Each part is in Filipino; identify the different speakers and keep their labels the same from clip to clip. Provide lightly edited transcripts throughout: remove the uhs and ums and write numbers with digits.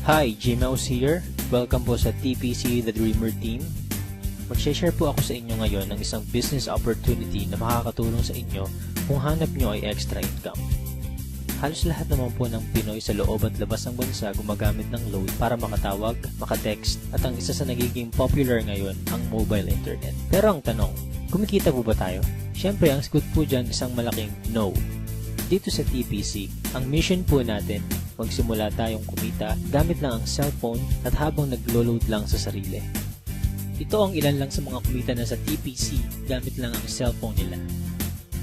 Speaker 1: Hi, Gmouse here. Welcome po sa TPC The Dreamer Team. Mag-share po ako sa inyo ngayon ng isang business opportunity na makakatulong sa inyo kung hanap nyo ay extra income. Halos lahat naman po ng Pinoy sa loob at labas ng bansa gumagamit ng load para makatawag, makatext, at ang isa sa nagiging popular ngayon, ang mobile internet. Pero ang tanong, kumikita po ba tayo? Syempre, ang sagot po dyan isang malaking no. Dito sa TPC, ang mission po natin, magsimula tayong kumita gamit lang ang cellphone at habang naglo-load lang sa sarili. Ito ang ilan lang sa mga kumita na sa TPC gamit lang ang cellphone nila.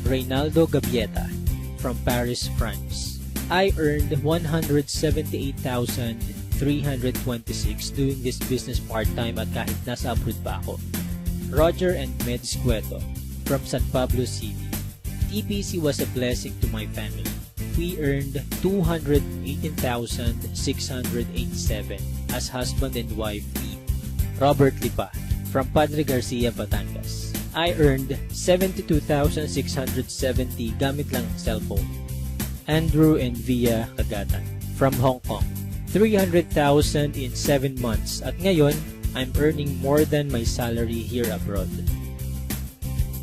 Speaker 1: Reynaldo Gavieta from Paris, France. I earned 178,326 doing this business part-time at kahit nasa abroad pa ako. Roger and Meds Cueto from San Pablo City. TPC was a blessing to my family. We earned 218,687 as husband and wife team. Robert Lipa from Padre Garcia, Batangas. I earned 72,670 gamit lang ang cellphone. Andrew and Via Kagatan from Hong Kong. 300,000 in 7 months at ngayon, I'm earning more than my salary here abroad.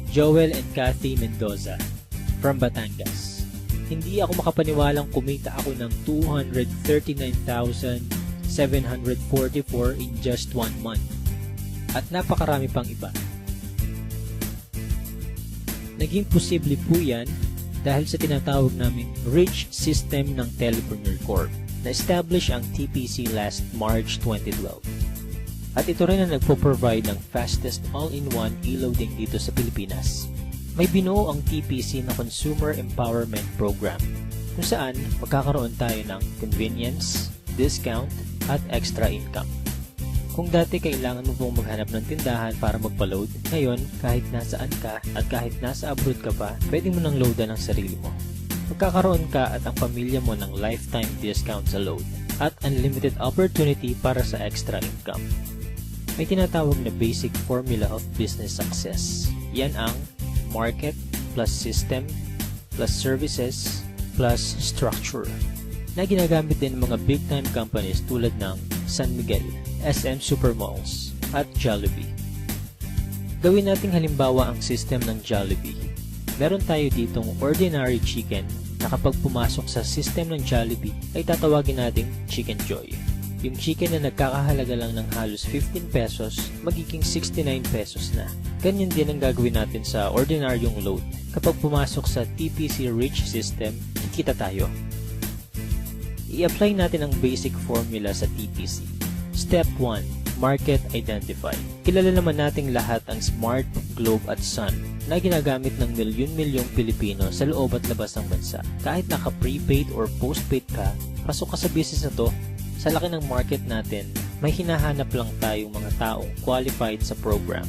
Speaker 1: Joel and Kathy Mendoza from Batangas. Hindi ako makapaniwalang kumita ako ng 239,744 in just 1 month. At napakarami pang iba. Naging posible po yan dahil sa tinatawag naming Rich System ng Telepreneur Corp. Na-establish ang TPC last March 2012. At ito rin ang nagpo-provide ng fastest all-in-one e-loading dito sa Pilipinas. May binuo ang TPC na Consumer Empowerment Program kung saan magkakaroon tayo ng convenience, discount, at extra income. Kung dati kailangan mo pong maghanap ng tindahan para magpa-load, ngayon kahit nasaan ka at kahit nasa abroad ka pa, pwede mo nang loadan ang sarili mo. Magkakaroon ka at ang pamilya mo ng lifetime discount sa load at unlimited opportunity para sa extra income. May tinatawag na basic formula of business success. Yan ang market plus system plus services plus structure na ginagamit din ng mga big time companies tulad ng San Miguel, SM Supermalls at Jollibee. Gawin nating halimbawa ang system ng Jollibee. Meron tayo ditong ordinary chicken na kapag pumasok sa system ng Jollibee ay tatawagin nating Chicken Joy. Yung chicken na nagkakahalaga lang ng halos 15 pesos, magiging 69 pesos na. Ganyan din ang gagawin natin sa ordinaryong load. Kapag pumasok sa TPC Rich System, kikita tayo. I-apply natin ang basic formula sa TPC. Step 1. Market Identify. Kilala naman nating lahat ang Smart, Globe at Sun na ginagamit ng milyon-milyong Pilipino sa loob at labas ng bansa. Kahit naka-prepaid or postpaid ka, pasok ka sa business na to, sa laki ng market natin, may hinahanap lang tayong mga taong qualified sa program.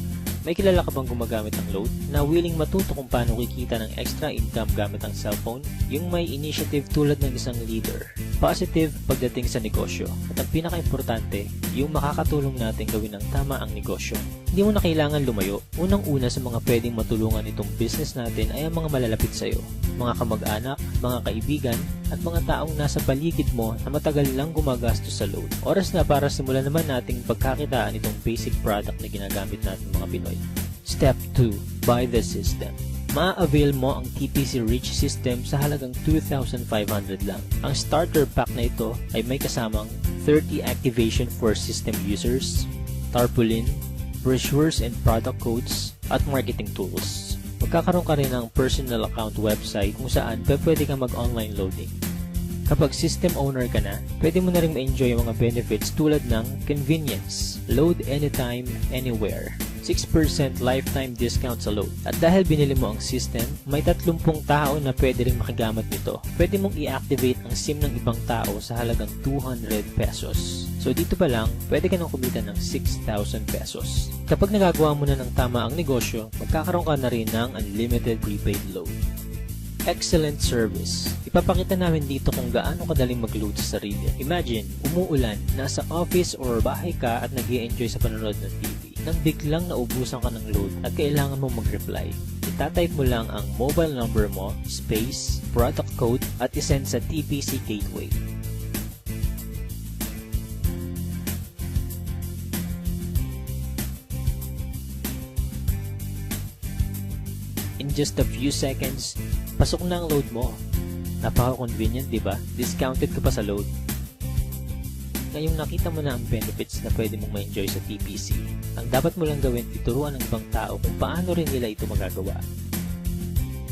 Speaker 1: May kilala ka bang gumagamit ng load na willing matuto kung paano kikita ng extra income gamit ang cellphone? Yung may initiative tulad ng isang leader. Positive pagdating sa negosyo. At ang pinaka-importante, yung makakatulong natin gawin ng tama ang negosyo. Hindi mo na kailangan lumayo. Unang-una sa mga pwedeng matulungan itong business natin ay ang mga malalapit sa'yo. Mga kamag-anak, mga kaibigan, at mga taong nasa paligid mo na matagal lang gumagastos sa load. Oras na para simulan naman nating pagkakitaan itong basic product na ginagamit natin mga Pinoy. Step 2. Buy the system. Ma-avail mo ang TPC Rich System sa halagang 2,500 lang. Ang starter pack na ito ay may kasamang 30 activation for system users, tarpaulin, brochures and product codes, at marketing tools. Magkakaroon ka rin ng personal account website kung saan pwede kang mag-online loading. Kapag system owner ka na, pwede mo na rin ma-enjoy ang mga benefits tulad ng convenience, load anytime, anywhere, 6% lifetime discount sa load. At dahil binili mo ang system, may 30 tao na pwede rin makigamit nito. Pwede mong i-activate ang SIM ng ibang tao sa halagang 200 pesos. So dito pa lang, pwede ka nang kumita ng 6,000 pesos. Kapag nagagawa mo na ng tama ang negosyo, magkakaroon ka na rin ng unlimited prepaid load. Excellent service. Ipapakita namin dito kung gaano kadaling mag-load sa sarili. Imagine, umuulan, nasa office or bahay ka at nag-i-enjoy sa panonood ng TV. Nang biglang naubusan ka ng load at kailangan mo mag-reply, itatype mo lang ang mobile number mo, space, product code at isend sa TPC Gateway. In just a few seconds, pasok na ang load mo. Napaka-convenient, di ba? Discounted ka pa sa load. Ngayong nakita mo na ang benefits na pwede mong ma-enjoy sa TPC, ang dapat mo lang gawin ituruan ng ibang tao kung paano rin nila ito magagawa.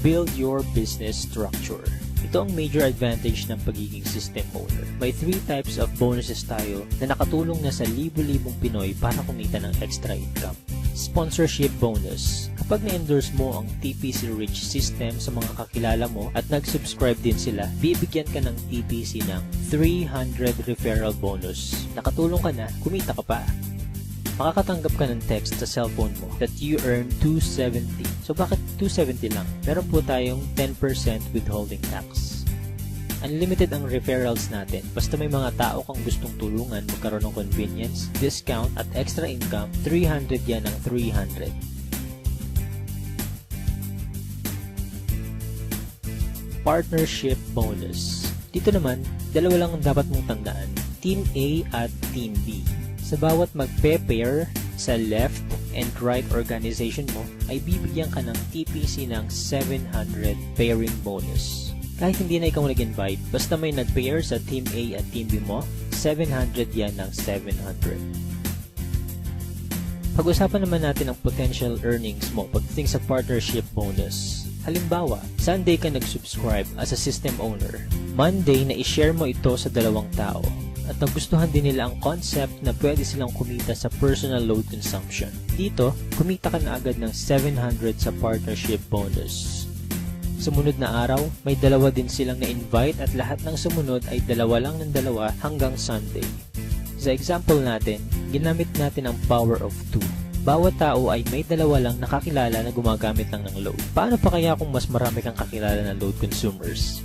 Speaker 1: Build your business structure. Ito ang major advantage ng pagiging system owner. May 3 types of bonuses tayo na nakatulong na sa libo-libong Pinoy para kumita ng extra income. Sponsorship bonus. Kapag na-endorse mo ang TPC Rich system sa mga kakilala mo at nag-subscribe din sila, bibigyan ka ng TPC ng 300 referral bonus. Nakatulong ka na, kumita ka pa. Makakatanggap ka ng text sa cellphone mo that you earn 270. So bakit 270 lang? Meron po tayong 10% withholding tax. Unlimited ang referrals natin. Basta may mga tao kang gustong tulungan magkaroon ng convenience, discount at extra income, 300 yan ang 300. Partnership bonus. Dito naman, dalawa lang ang dapat mong tandaan. Team A at Team B. Sa bawat magpe-pair sa left and right organization mo, ay bibigyan ka ng TPC ng 700 pairing bonus. Kahit hindi na ikaw nag-invite, basta may nag-pair sa Team A at Team B mo, 700 yan ng 700. Pag-usapan naman natin ang potential earnings mo pagdating sa partnership bonus. Halimbawa, Sunday ka nag-subscribe as a system owner. Monday na i-share mo ito sa 2 tao. At nagustuhan din nila ang concept na pwede silang kumita sa personal load consumption. Dito, kumita ka na agad ng 700 sa partnership bonus. Sumunod na araw, may 2 din silang na-invite at lahat ng sumunod ay 2 lang ng 2 hanggang Sunday. Sa example natin, ginamit natin ang power of 2. Bawat tao ay may 2 lang nakakilala na gumagamit lang ng load. Paano pa kaya kung mas marami kang kakilala na load consumers?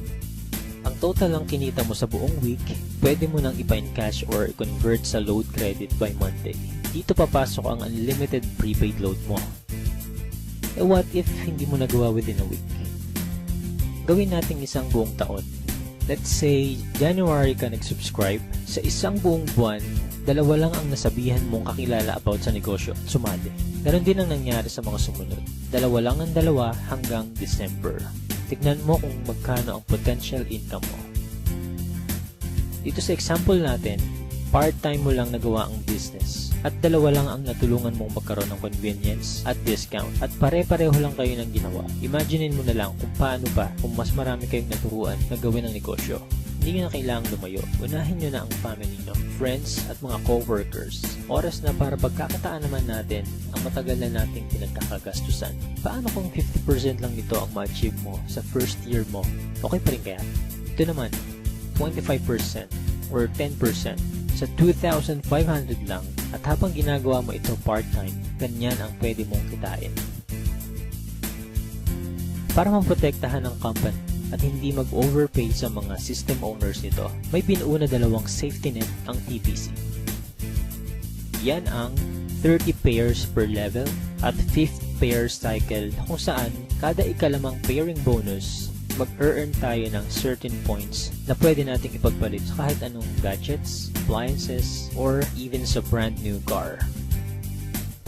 Speaker 1: Ang total lang kinita mo sa buong week, pwede mo nang ipa-encash or i-convert sa load credit by Monday. Dito papasok ang unlimited prepaid load mo. E what if hindi mo nagawa within a week? Gawin natin isang buong taon. Let's say, January ka nag-subscribe. Sa isang buong buwan, 2 lang ang nasabihan mong kakilala about sa negosyo at sumali. Ganon din ang nangyari sa mga sumunod. 2 lang ang 2 hanggang December. Tignan mo kung magkano ang potential income mo. Dito sa example natin, part-time mo lang nagawa ang business at 2 lang ang natulungan mong magkaroon ng convenience at discount at pare-pareho lang kayo ng ginawa. Imaginein mo na lang kung paano pa kung mas marami kayong naturuan na gawin ang negosyo. Hindi nyo na kailangang lumayo. Unahin nyo na ang family nyo, friends at mga co-workers. Oras na para pagkakataan naman natin ang matagal na nating pinagkakagastusan. Paano kung 50% lang nito ang ma-achieve mo sa first year mo? Okay pa rin kaya? Ito naman, 25% or 10% sa 2,500 lang at habang ginagawa mo ito part-time, ganyan ang pwede mong kitain. Para maprotektahan ang company at hindi mag-overpay sa mga system owners nito, may binuuna 2 safety net ang TPC. Yan ang 30 pairs per level at 5th pair cycle kung saan kada ikalimang pairing bonus, mag-earn tayo ng certain points na pwede nating ipagpalit sa kahit anong gadgets, appliances, or even sa brand new car.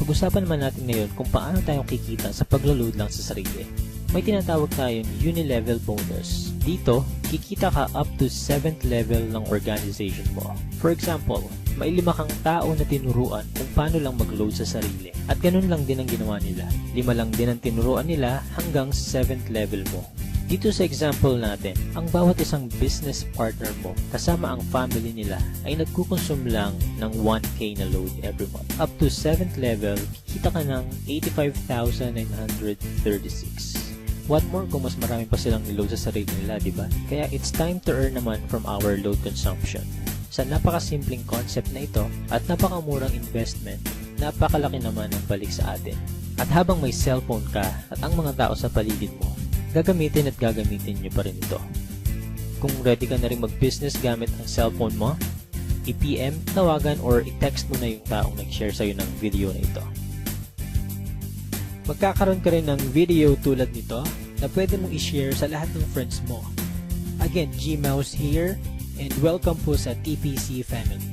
Speaker 1: Pag-usapan naman natin ngayon kung paano tayo kikita sa paglo-load lang sa sarili. May tinatawag tayong uni-level bonus. Dito, kikita ka up to 7th level ng organization mo. For example, may 5 kang tao na tinuruan kung paano lang mag-load sa sarili. At ganun lang din ang ginawa nila. 5 lang din ang tinuruan nila hanggang 7th level mo. Dito sa example natin, ang bawat isang business partner mo kasama ang family nila ay nagkukonsume lang ng 1K na load every month. Up to 7th level, kikita ka ng 85,936. What more kung mas marami pa silang niload sa sarili nila, diba? Kaya it's time to earn naman from our load consumption. Sa napakasimpleng concept na ito at napakamurang investment, napakalaki naman ang balik sa atin. At habang may cellphone ka at ang mga tao sa paligid mo, gagamitin at gagamitin nyo pa rin ito. Kung ready ka na rin mag-business gamit ang cellphone mo, i-PM, tawagan, or i-text mo na yung taong nag-share sa'yo ng video na ito. Magkakaroon ka rin ng video tulad nito na pwede mong i-share sa lahat ng friends mo. Again, G-Mouse here, and welcome po sa TPC family.